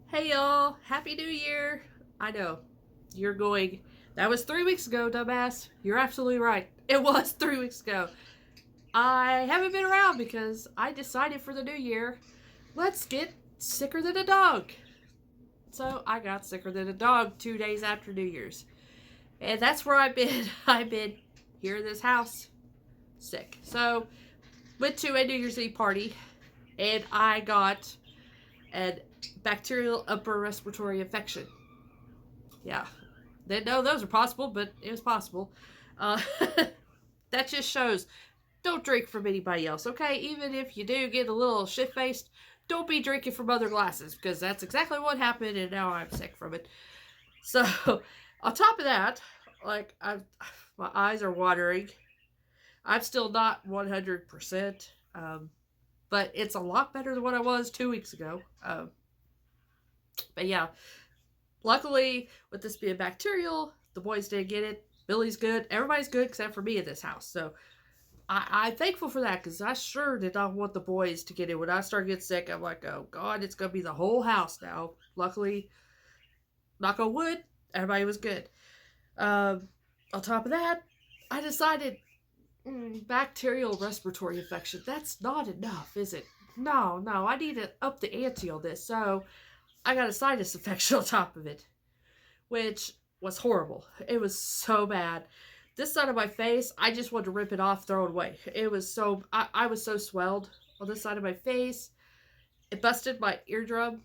Hey y'all, Happy New Year! I know, you're going, that was 3 weeks ago, dumbass. You're absolutely right. It was 3 weeks ago. I haven't been around because I decided for the new year, let's get sicker than a dog. So I got sicker than a dog 2 days after New Year's. And that's where I've been. I've been here in this house, sick. So, went to a New Year's Eve party and I got a bacterial upper respiratory infection. Yeah, didn't know those are possible, but it was possible. Uh, that just shows don't drink from anybody else, okay? Even if you do get a little shit faced, don't be drinking from other glasses because that's exactly what happened, and now I'm sick from it. So, on top of that, my eyes are watering. I'm still not 100%, but it's a lot better than what I was 2 weeks ago. But yeah, luckily, with this being bacterial, the boys didn't get it. Billy's good. Everybody's good except for me in this house. So I'm thankful for that because I sure did not want the boys to get it. When I started getting sick, I'm like, oh God, it's going to be the whole house now. Luckily, knock on wood, everybody was good. On top of that, I decided bacterial respiratory infection. That's not enough, is it? No, I need to up the ante on this. So I got a sinus infection on top of it, which was horrible. It was so bad. This side of my face, I just wanted to rip it off, throw it away. It was so, I was so swelled on this side of my face. It busted my eardrum.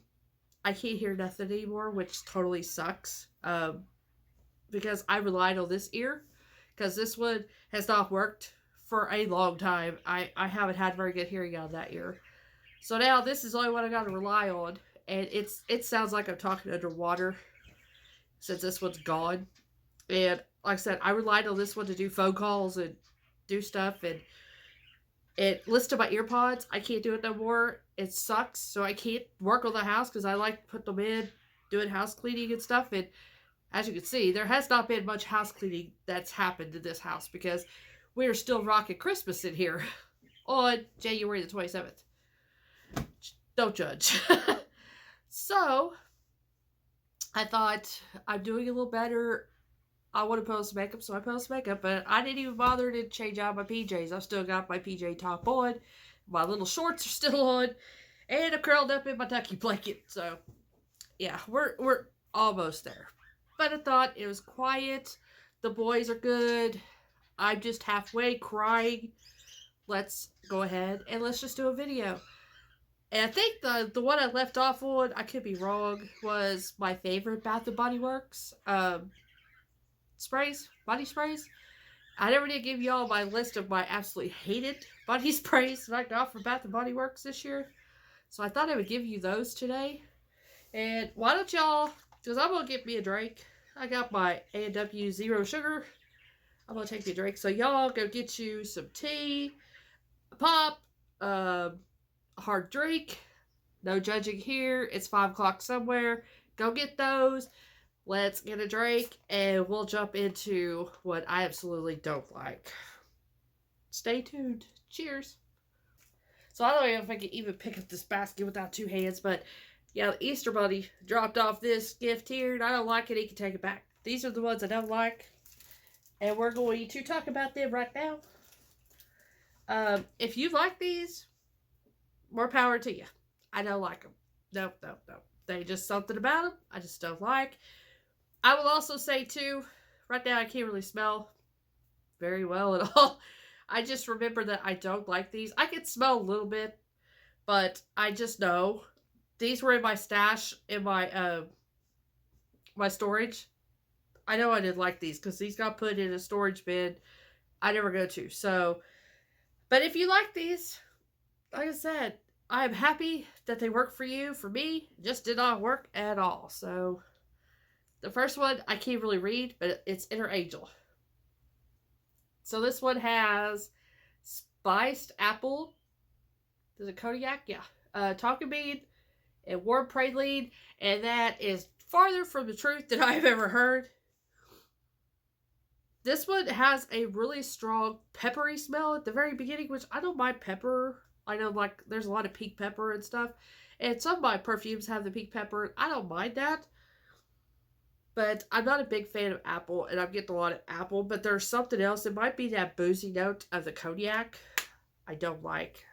I can't hear nothing anymore, which totally sucks. Because I relied on this ear, because this one has not worked for a long time. I haven't had very good hearing out of that ear. So now this is the only one I got to rely on. And it sounds like I'm talking underwater since this one's gone. And like I said, I relied on this one to do phone calls and do stuff. And it listens to my ear pods. I can't do it no more. It sucks. So I can't work on the house because I like to put them in, doing house cleaning and stuff. And as you can see, there has not been much house cleaning that's happened in this house because we are still rocking Christmas in here on January the 27th. Don't judge. So I thought I'm doing a little better. I want to post makeup, so I post makeup, but I didn't even bother to change out my PJs. I've still got my PJ top on, my little shorts are still on, and I'm curled up in my ducky blanket. So yeah, we're almost there. But I thought it was quiet. The boys are good. I'm just halfway crying. Let's go ahead and let's just do a video. And I think the one I left off on, I could be wrong, was my favorite Bath and Body Works sprays, body sprays. I never did give y'all my list of my absolutely hated body sprays that I got from Bath and Body Works this year. So I thought I would give you those today. And why don't y'all, because I'm going to get me a drink. I got my A&W Zero Sugar. I'm going to take me a drink. So y'all go get you some tea, a pop, a hard drink. No judging here. It's 5 o'clock somewhere. Go get those. Let's get a drink and we'll jump into what I absolutely don't like. Stay tuned. Cheers. So I don't know if I can even pick up this basket without two hands, but yeah, the Easter Bunny dropped off this gift here and I don't like it. He can take it back. These are the ones I don't like. And we're going to talk about them right now. If you like these, more power to you. I don't like them. No. They just something about them I just don't like. I will also say too, right now I can't really smell very well at all. I just remember that I don't like these. I can smell a little bit, but I just know these were in my stash in my my storage. I know I didn't like these because these got put in a storage bin I never go to. So, but if you like these, like I said, I am happy that they work for you. For me, just did not work at all. So, the first one I can't really read, but it's Inner Angel. So this one has spiced apple. Is it cognac? Yeah. Tonka bean and warm praline. And that is farther from the truth than I've ever heard. This one has a really strong peppery smell at the very beginning, which I don't mind pepper. I know, like, there's a lot of pink pepper and stuff. And some of my perfumes have the pink pepper. I don't mind that. But I'm not a big fan of apple, and I'm getting a lot of apple. But there's something else. It might be that boozy note of the cognac. I don't like.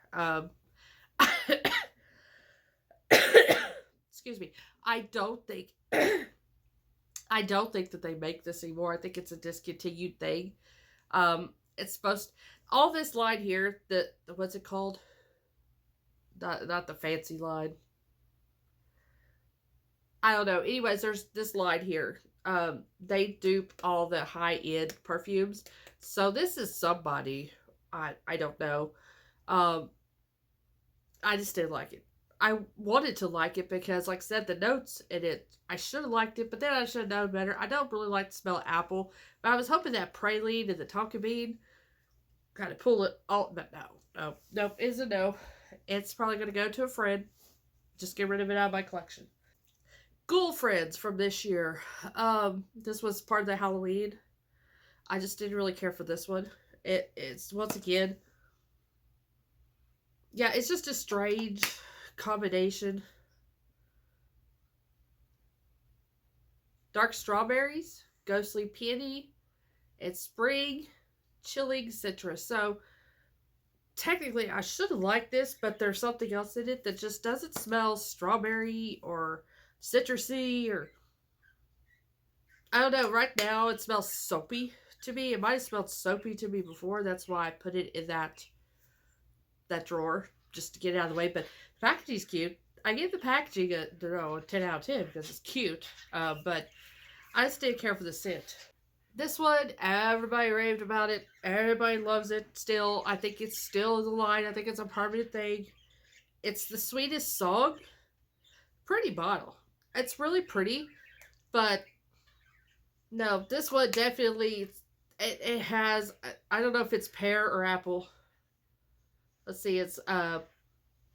Excuse me. I don't think. I don't think that they make this anymore. I think it's a discontinued thing. It's supposed all this line here. The what's it called? Not the fancy line. I don't know. Anyways, there's this line here. They dupe all the high end perfumes. So this is somebody. I don't know. Um, I just didn't like it. I wanted to like it because, like I said, the notes in it, I should have liked it, but then I should have known better. I don't really like the smell of apple, but I was hoping that praline and the tonka bean kind of pull it all. But no, it's a no. It's probably going to go to a friend. Just get rid of it out of my collection. Ghoul Friends from this year. This was part of the Halloween. I just didn't really care for this one. It's once again, yeah, it's just a strange combination. Dark strawberries, ghostly peony, and spring chilling citrus. So technically I should have liked this, but there's something else in it that just doesn't smell strawberry or citrusy, or I don't know. Right now it smells soapy to me. It might have smelled soapy to me before. That's why I put it in that drawer just to get it out of the way. But the packaging's cute. I gave the packaging a 10 out of 10 because it's cute. But I just didn't care for the scent. This one, everybody raved about it. Everybody loves it still. I think it's still in the line. I think it's a permanent thing. It's the sweetest song. Pretty bottle. It's really pretty. But no, this one definitely, it has, I don't know if it's pear or apple. Let's see, it's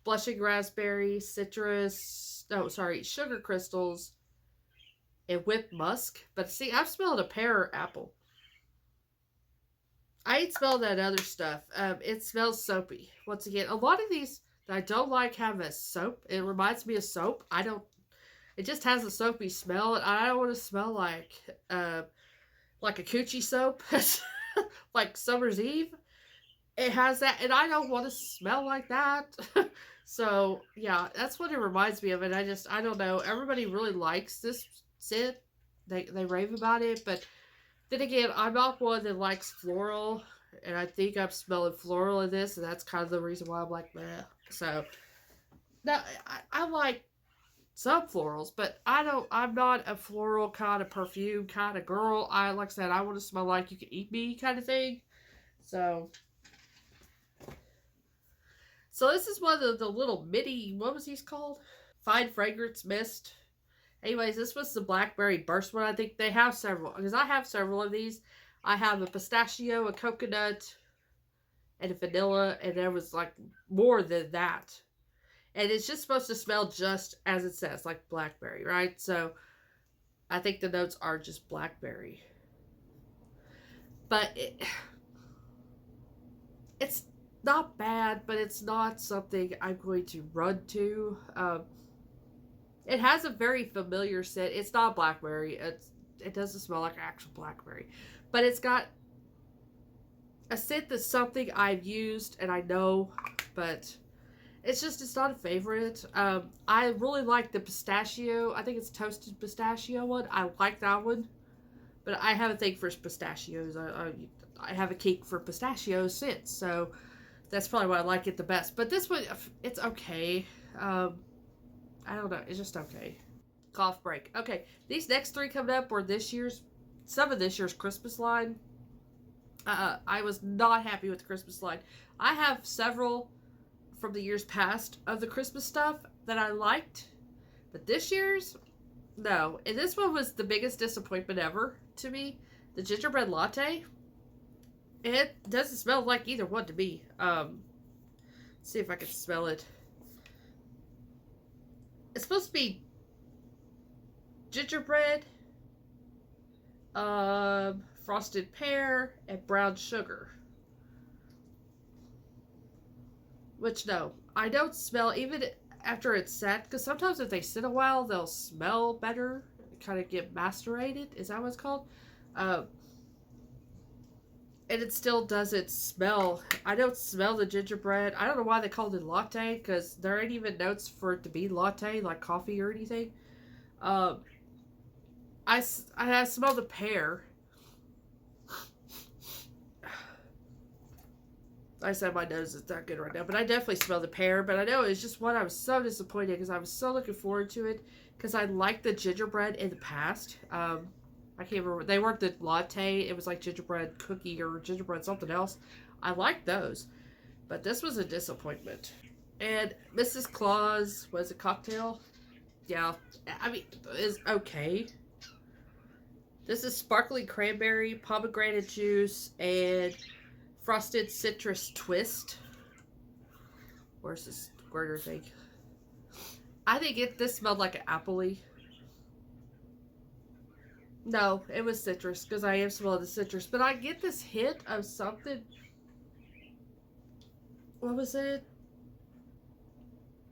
blushing raspberry, citrus, no, sorry, sugar crystals, and whipped musk. But see, I've smelled a pear or apple. I ain't smelled that other stuff. It smells soapy. Once again, a lot of these that I don't like have a soap. It reminds me of soap. It just has a soapy smell, and I don't want to smell like a coochie soap, like Summer's Eve. It has that, and I don't want to smell like that. So yeah, that's what it reminds me of. And I don't know. Everybody really likes this scent. They rave about it, but then again, I'm not one that likes floral, and I think I'm smelling floral in this, and that's kind of the reason why I'm like, meh. So now I like some florals, but I'm not a floral kind of perfume kind of girl. Like I said, I want to smell like you can eat me kind of thing. So this is one of the little mini, what was these called? Fine Fragrance Mist. Anyways, this was the Blackberry Burst one. I think they have several, because I have several of these. I have a pistachio, a coconut, and a vanilla, and there was like more than that. And it's just supposed to smell just as it says, like blackberry, right? So I think the notes are just blackberry. But it's not bad, but it's not something I'm going to run to. It has a very familiar scent. It's not blackberry. It doesn't smell like actual blackberry. But it's got a scent that's something I've used and I know, but it's not a favorite. I really like the pistachio. I think it's toasted pistachio one. I like that one. But I have a thing for pistachios. I have a kink for pistachios since. So that's probably why I like it the best. But this one, it's okay. I don't know. It's just okay. Cough break. Okay. These next three coming up were some of this year's Christmas line. I was not happy with the Christmas line. I have several from the years past of the Christmas stuff that I liked. But this year's, no. And this one was the biggest disappointment ever to me. The gingerbread latte. It doesn't smell like either one to me. Let's see if I can smell it. It's supposed to be gingerbread, frosted pear, and brown sugar. Which, no, I don't smell, even after it's set, because sometimes if they sit a while, they'll smell better, kind of get macerated. Is that what it's called? Uh, and it still doesn't smell. I don't smell the gingerbread. I don't know why they called it latte, because there ain't even notes for it to be latte, like coffee or anything. Um, I smell the pear. I said my nose is not good right now, but I definitely smell the pear. But I know it's just one I was so disappointed because I was so looking forward to it because I liked the gingerbread in the past. I can't remember. They weren't the latte. It was like gingerbread cookie or gingerbread something else. I liked those, but this was a disappointment. And Mrs. Claus was a cocktail. Yeah, I mean, is okay. This is sparkling cranberry, pomegranate juice, and frosted citrus twist. Where's this squirter thing? I think this smelled like an appley. No, it was citrus because I am smelling the citrus. But I get this hint of something. What was it?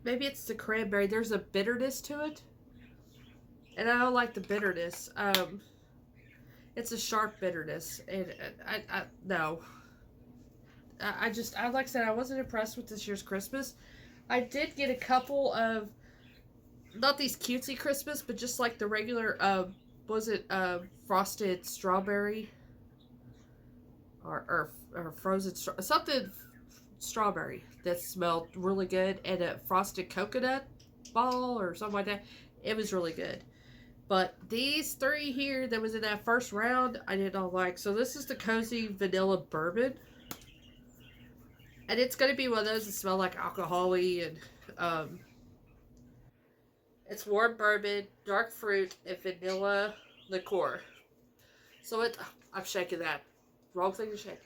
Maybe it's the cranberry. There's a bitterness to it. And I don't like the bitterness. It's a sharp bitterness. And no. Like I said, I wasn't impressed with this year's Christmas. I did get a couple of, not these cutesy Christmas, but just like the regular, was it frosted strawberry or frozen something strawberry that smelled really good, and a frosted coconut ball or something like that. It was really good. But these three here that was in that first round, I did not like. So this is the Cozy Vanilla Bourbon. And it's going to be one of those that smell like alcohol-y and it's warm bourbon, dark fruit, and vanilla liqueur. So I'm shaking that. Wrong thing to shake.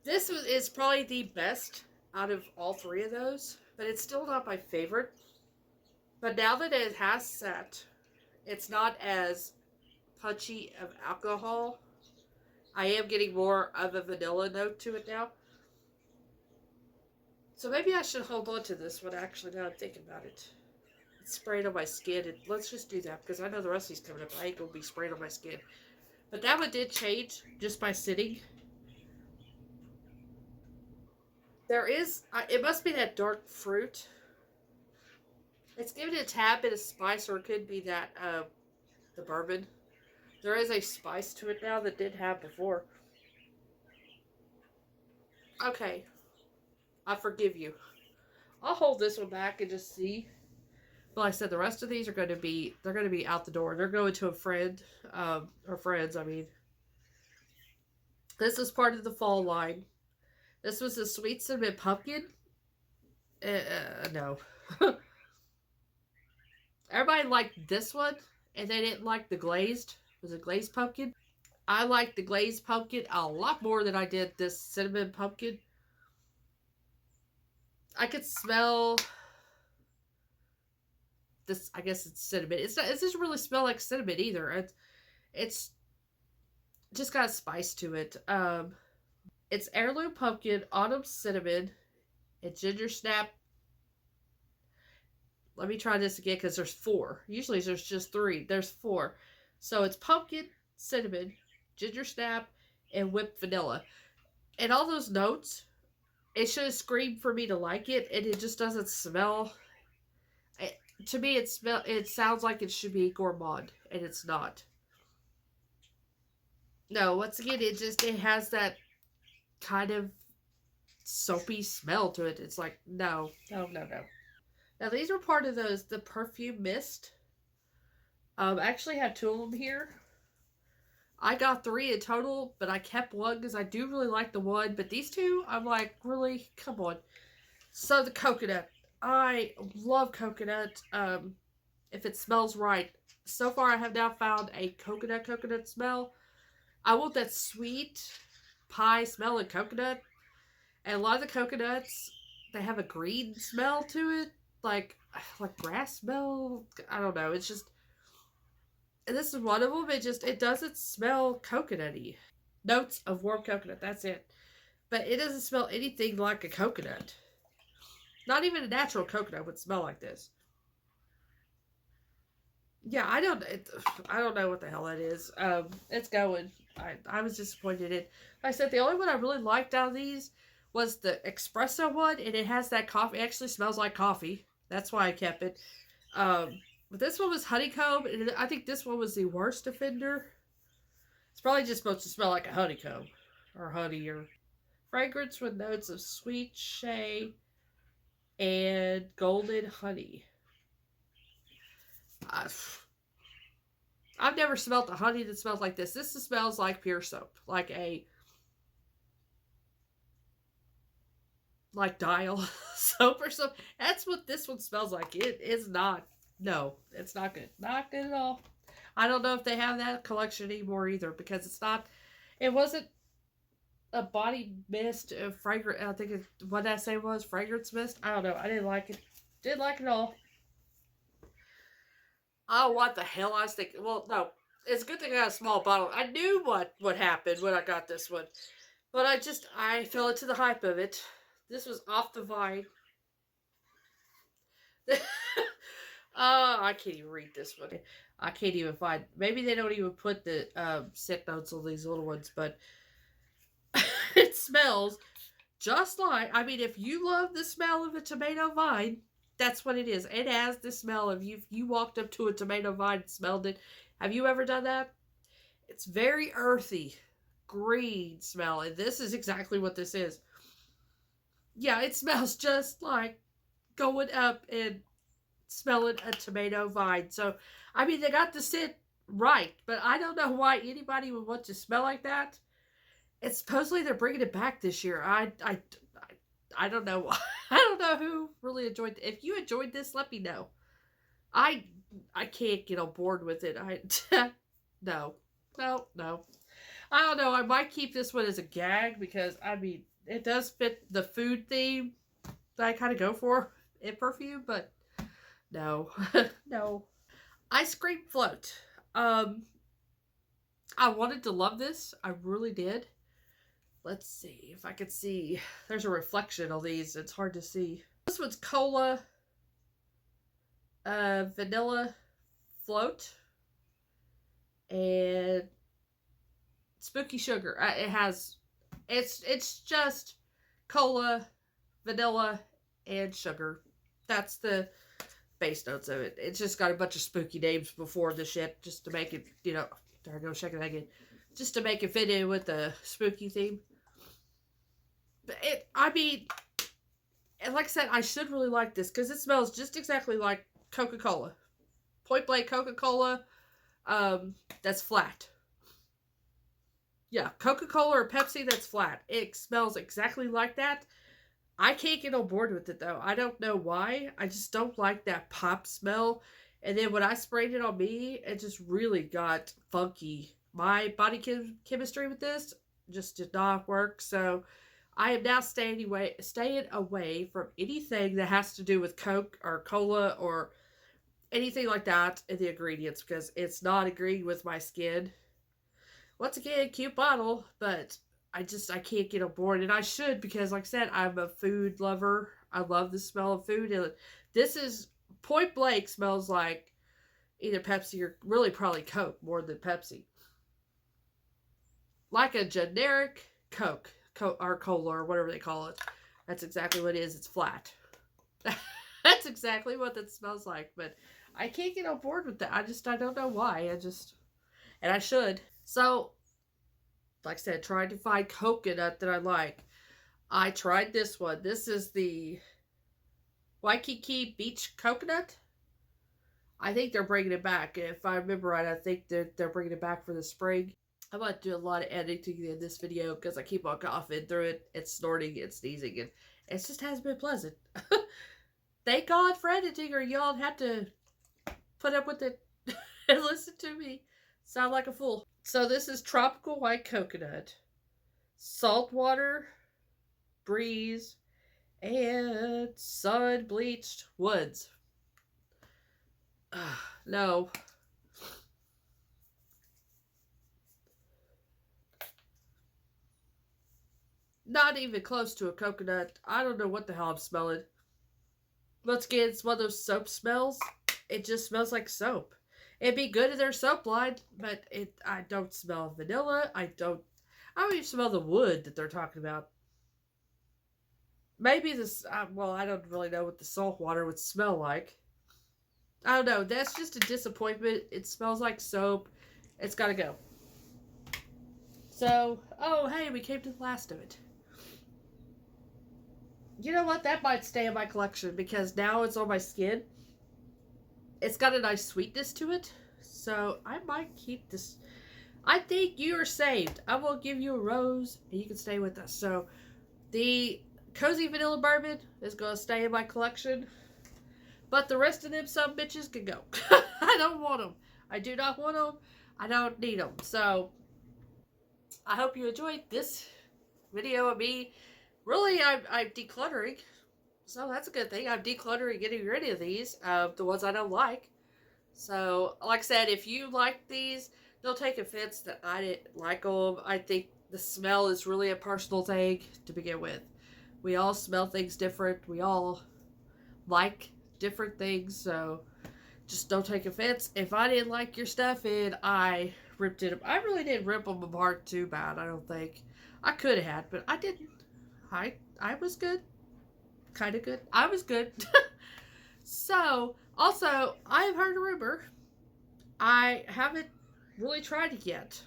This is probably the best out of all three of those, but it's still not my favorite. But now that it has set, it's not as punchy of alcohol. I am getting more of a vanilla note to it now. So maybe I should hold on to this one, actually, now I'm thinking about it. It's spraying on my skin, and let's just do that, because I know the rest of these coming up. I ain't going to be spraying on my skin. But that one did change just by sitting. There is, it must be that dark fruit. It's giving it a tad bit of spice, or it could be that, the bourbon. There is a spice to it now that didn't have before. Okay. I forgive you. I'll hold this one back and just see. But like I said, the rest of these are going to be, they're going to be out the door. They're going to a friend, or friends, I mean. This is part of the fall line. This was a sweet cinnamon pumpkin. No. Everybody liked this one, and they didn't like the glazed. Was it glazed pumpkin? I liked the glazed pumpkin a lot more than I did this cinnamon pumpkin. I could smell this. I guess it's cinnamon. It doesn't really smell like cinnamon either. It's just got a spice to it. It's heirloom pumpkin, autumn cinnamon, and ginger snap. Let me try this again because there's four. Usually there's just three. There's four. So it's pumpkin, cinnamon, ginger snap, and whipped vanilla. And all those notes, it should have screamed for me to like it, and it just doesn't smell. To me, it sounds like it should be gourmand, and it's not. No, once again, it has that kind of soapy smell to it. It's like, no. Now, these were part of the perfume mist. I actually have two of them here. I got three in total, but I kept one because I do really like the one. But these two, I'm like, really? Come on. So the coconut. I love coconut. If it smells right. So far, I have now found a coconut smell. I want that sweet pie smell of coconut. And a lot of the coconuts, they have a green smell to it. Like grass smell. I don't know. It's just... And this is one of them. It doesn't smell coconutty. Notes of warm coconut. That's it. But it doesn't smell anything like a coconut. Not even a natural coconut would smell like this. Yeah, I don't know what the hell that is. It's going. I was disappointed in. Like I said, the only one I really liked out of these was the espresso one, and it has that coffee. It actually smells like coffee. That's why I kept it. But this one was honeycomb, and I think this one was the worst offender. It's probably just supposed to smell like a honeycomb or honey or fragrance with notes of sweet shea and golden honey. Uh, I've never smelled a honey that smells like this. This smells like pure soap, like dial soap or something. That's what this one smells like. It is not. No, it's not good. Not good at all. I don't know if they have that collection anymore either because it's not. It wasn't a body mist, a fragrant. I think what did I say was fragrance mist. I don't know. I didn't like it. Didn't like it at all. Oh, what the hell I was thinking. Well, no, it's a good thing I got a small bottle. I knew what happened when I got this one, but I fell into the hype of it. This was off the vine. I can't even read this one. I can't even find. Maybe they don't even put the scent notes on these little ones, but it smells just like. I mean, if you love the smell of a tomato vine, that's what it is. It has the smell of you walked up to a tomato vine and smelled it. Have you ever done that? It's very earthy, green smell, and this is exactly what this is. Yeah, it smells just like going up and smelling a tomato vine. So, I mean, they got the scent right, but I don't know why anybody would want to smell like that. It's supposedly they're bringing it back this year. I don't know why. I don't know who really enjoyed it. If you enjoyed this, let me know. I I can't get on board with it. I no. No, no. I don't know. I might keep this one as a gag because I mean it does fit the food theme that I kind of go for in perfume, but no, no. Ice cream float. Um, I wanted to love this. I really did. Let's see if I could see. There's a reflection on these. It's hard to see. This one's cola, vanilla float, and spooky sugar. It's just cola, vanilla, and sugar. That's the base notes of it. It's just got a bunch of spooky names before the shit just to make it, there I go, checking that again. Just to make it fit in with the spooky theme. But I mean, and like I said, I should really like this because it smells just exactly like Coca-Cola. Point blank Coca-Cola, that's flat. Yeah, Coca-Cola or Pepsi that's flat. It smells exactly like that. I can't get on board with it though. I don't know why. I just don't like that pop smell. And then when I sprayed it on me, it just really got funky. My body chemistry with this just did not work. So I am now staying away from anything that has to do with Coke or Cola or anything like that in the ingredients because it's not agreeing with my skin. Once again, cute bottle, but I can't get on board, and I should because, like I said, I'm a food lover. I love the smell of food, and this is point blank smells like either Pepsi or really probably Coke more than Pepsi, like a generic Coke or cola or whatever they call it. That's exactly what it is. It's flat. That's exactly what that smells like, but I can't get on board with that. I don't know why. And I should. So, like I said, trying to find coconut that I like. I tried this one. This is the Waikiki Beach Coconut. I think they're bringing it back. If I remember right, I think they're bringing it back for the spring. I'm going to do a lot of editing in this video because I keep on coughing through it and snorting and sneezing, and it just hasn't been pleasant. Thank God for editing, or y'all have to put up with it and listen to me sound like a fool. So this is tropical white coconut, saltwater, breeze, and sun bleached woods. No. Not even close to a coconut. I don't know what the hell I'm smelling. Once again, it's one of those soap smells. It just smells like soap. It'd be good in their soap line, but I don't smell vanilla. I don't even smell the wood that they're talking about. Maybe this, well, I don't really know what the salt water would smell like. I don't know. That's just a disappointment. It smells like soap. It's gotta go. So, oh, hey, we came to the last of it. You know what? That might stay in my collection because now it's on my skin. It's got a nice sweetness to it. So, I might keep this. I think you are saved. I will give you a rose and you can stay with us. So, the Cozy Vanilla Bourbon is going to stay in my collection. But the rest of them some bitches can go. I don't want them. I do not want them. I don't need them. So, I hope you enjoyed this video of me. Really, I'm decluttering. So, that's a good thing. I'm decluttering, getting rid of these. The ones I don't like. So, like I said, if you like these, don't take offense that I didn't like them. I think the smell is really a personal thing to begin with. We all smell things different. We all like different things. So, just don't take offense. If I didn't like your stuff and I ripped it, I really didn't rip them apart too bad. I don't think I could have, but I didn't. I was good, kind of good. I was good. So, also, I have heard a rumor. I haven't really tried it yet,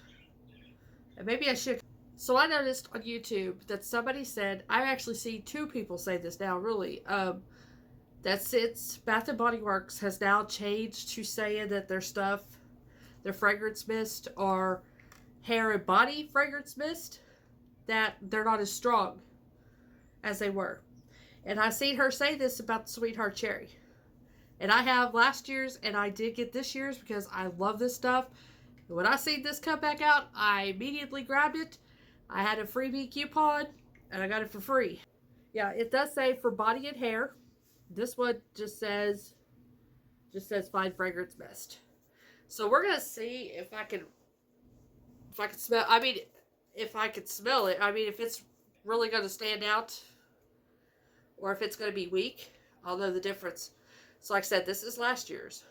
and maybe I should. So I noticed on YouTube that somebody said, I've actually seen two people say this now. Really, that since Bath and Body Works has now changed to saying that their stuff, their fragrance mist, or hair and body fragrance mist, that they're not as strong as they were. And I seen her say this about the Sweetheart Cherry. And I have last year's, and I did get this year's because I love this stuff. And when I seen this come back out, I immediately grabbed it. I had a freebie coupon, and I got it for free. Yeah, it does say for body and hair. This one just says fine fragrance mist. So we're gonna see if I can smell. I mean, if I could smell it. I mean, if it's really gonna stand out, or if it's gonna be weak. I'll know the difference. So, like I said, this is last year's.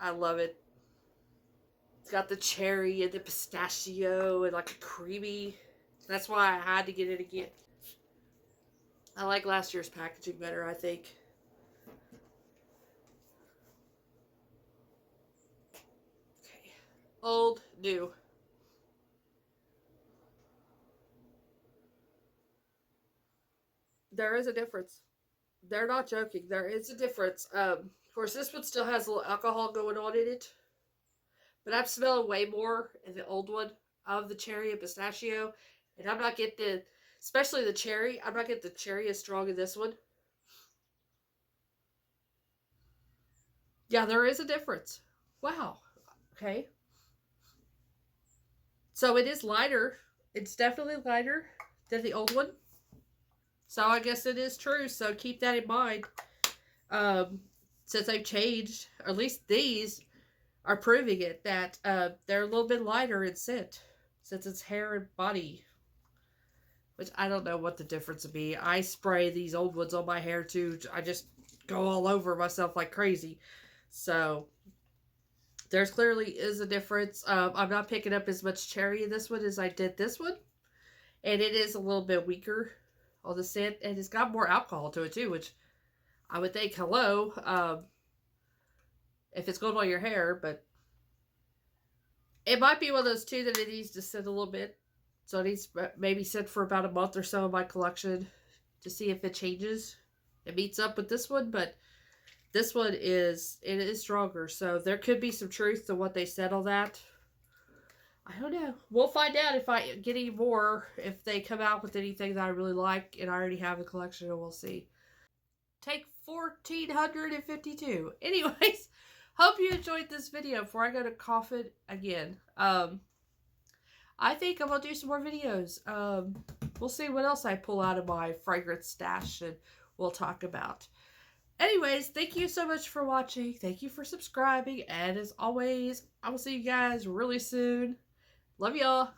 I love it. It's got the cherry and the pistachio and like a creamy. That's why I had to get it again. I like last year's packaging better, I think. Okay. Old, new. There is a difference. They're not joking. There is a difference. Of course, this one still has a little alcohol going on in it. But I'm smelling way more in the old one of the cherry and pistachio. And I'm not getting the, especially the cherry, I'm not getting the cherry as strong in this one. Yeah, there is a difference. Wow. Okay. So it is lighter. It's definitely lighter than the old one. So I guess it is true. So keep that in mind. Since they've changed, or at least these are proving it, that they're a little bit lighter in scent. Since it's hair and body. Which I don't know what the difference would be. I spray these old ones on my hair too. I just go all over myself like crazy. So there's clearly is a difference. I'm not picking up as much cherry in this one as I did this one. And it is a little bit weaker on the scent. And it's got more alcohol to it too, which I would think, hello, if it's going on your hair. But it might be one of those two that it needs to sit a little bit. So it needs maybe sit for about a month or so in my collection to see if it changes. It meets up with this one, but this one is stronger. So there could be some truth to what they said on that. I don't know. We'll find out if I get any more, if they come out with anything that I really like and I already have a collection, and we'll see. Take 1452. Anyways, hope you enjoyed this video before I go to cough it again. I think I'm going to do some more videos. We'll see what else I pull out of my fragrance stash and we'll talk about. Anyways, thank you so much for watching. Thank you for subscribing. And as always, I will see you guys really soon. Love y'all.